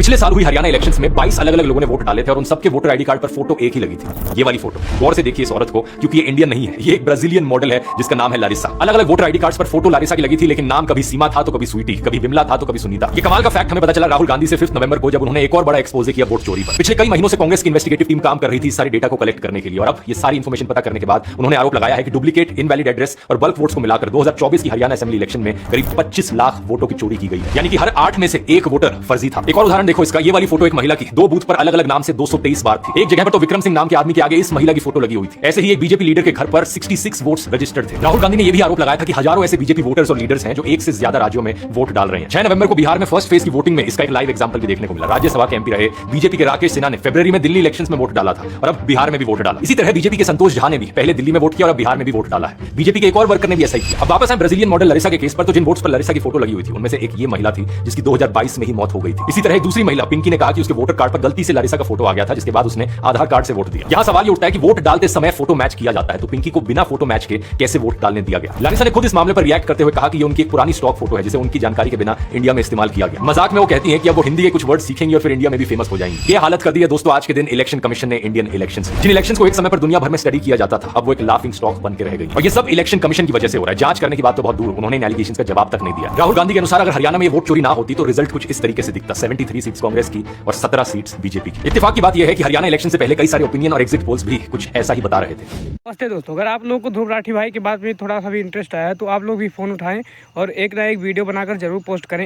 पिछले साल हुई हरियाणा इलेक्शंस में 22 अलग अलग लोगों ने वोट डाले थे और उन सबके वोटर आईडी कार्ड पर फोटो एक ही लगी थी, ये वाली फोटो। गौर से देखिए इस औरत को, क्योंकि ये इंडियन नहीं है, ये एक ब्राजीलियन मॉडल है जिसका नाम है लारिसा। अलग अलग वोटर आईडी कार्ड्स पर फोटो लारिसा की लगी थी, लेकिन नाम कभी सीमा था तो कभी स्वीटी, कभी विमला था तो कभी सुनीता। ये कमाल का फैक्ट हमें पता चला राहुल गांधी से 5 नवंबर को, जब उन्होंने एक और बड़ा एक्सपोजे किया वोट चोरी पर। पिछले कई महीनों से कांग्रेस की इन्वेस्टिगेटिव टीम काम कर रही थी सारी डेटा को कलेक्ट करने के लिए, और अब ये सारी इंफॉर्मेशन पता करने के बाद उन्होंने आरोप लगाया है कि डुप्लीकेट, इनवैलिड एड्रेस और बल्क वोट्स को मिलाकर 2024 की हरियाणा असेंबली इलेक्शन में करीब 25 लाख वोटों की चोरी की गई है, यानी कि हर 8 में से 1 वोटर फर्जी था। एक और उदाहरण देखो इसका, ये वाली फोटो एक महिला की 2 बूथ पर अलग अलग नाम से 223 बार थी। एक जगह पर तो विक्रम सिंह नाम के आदमी के आगे इस महिला की फोटो लगी हुई थी। ऐसे ही एक बीजेपी लीडर के घर पर 66 वोट्स रजिस्टर्ड थे। राहुल गांधी ने यह भी आरोप लगाया था कि हजारों ऐसे बीजेपी वोटर्स और लीडर्स हैं जो एक से ज्यादा राज्यों में वोट डाल रहे हैं। 6 नवंबर को बिहार में फर्स्ट फेज की वोटिंग में इसका एक लाइव एग्जांपल भी देखने को मिला। राज्यसभा के एमपी रहे बीजेपी के राकेश सिन्हा ने फरवरी में दिल्ली इलेक्शंस में वोट डाला था और अब बिहार में भी वोट डाला। इसी तरह बीजेपी के संतोष झा ने भी पहले दिल्ली में वोट किया और अब बिहार में भी वोट डाला है। बीजेपी के एक और वर्कर ने भी ऐसा ही किया। अब वापस आए ब्राजीलियन मॉडल लारिसा के केस पर, तो जिन वोट्स पर लारिसा की फोटो लगी हुई थी उनमें से एक ये महिला थी जिसकी 2022 में ही मौत हो गई थी। इसी तरह एक दूसरी महिला पिंकी ने कहा कि उसके वोटर कार्ड पर गलती से लारिसा का फोटो आ गया था, जिसके बाद उसने आधार कार्ड से वोट दिया। यहां सवाल ये उठता है कि वोट डालते समय फोटो मैच किया जाता है, तो पिंकी को बिना फोटो मैच के कैसे वोट डालने दिया गया। लारिसा ने खुद इस मामले पर रिएक्ट करते हुए कहा कि ये उनकी एक पुरानी स्टॉक फोटो है जिसे उनकी जानकारी के बिना इंडिया में इस्तेमाल किया गया। मजाक में वो कहती हैं कि अब वो हिंदी के कुछ वर्ड सीखेंगी और फिर इंडिया में भी फेमस हो जाएंगी। ये हालत कर दी है दोस्तों आज के दिन इलेक्शन कमीशन ने इंडियन इलेक्शंस। जिन इलेक्शंस को एक समय पर दुनिया भर में स्टडी किया जाता था, अब वो एक लाफिंग स्टॉक बन के रह गई। और ये सब इलेक्शन कमीशन की वजह से हो रहा है। जांच करने की बात तो बहुत दूर, उन्होंने इन एलिगेशंस का जवाब तक नहीं दिया। राहुल गांधी के अनुसार अगर हरियाणा में वोट चोरी ना होती तो रिजल्ट कुछ इस तरीके से दिखता, 73 सीट्स कांग्रेस की और 17 सीट्स बीजेपी की। इत्तेफाक की बात यह है कि हरियाणा इलेक्शन से पहले कई सारे ओपिनियन और एग्जिट पोल्स भी कुछ ऐसा ही बता रहे थे। नमस्ते दोस्तों, अगर आप लोगों को ध्रुव राठी भाई की बात में थोड़ा सा भी इंटरेस्ट आया तो आप लोग भी फ़ोन उठाएं और एक ना एक वीडियो बनाकर जरूर पोस्ट करें।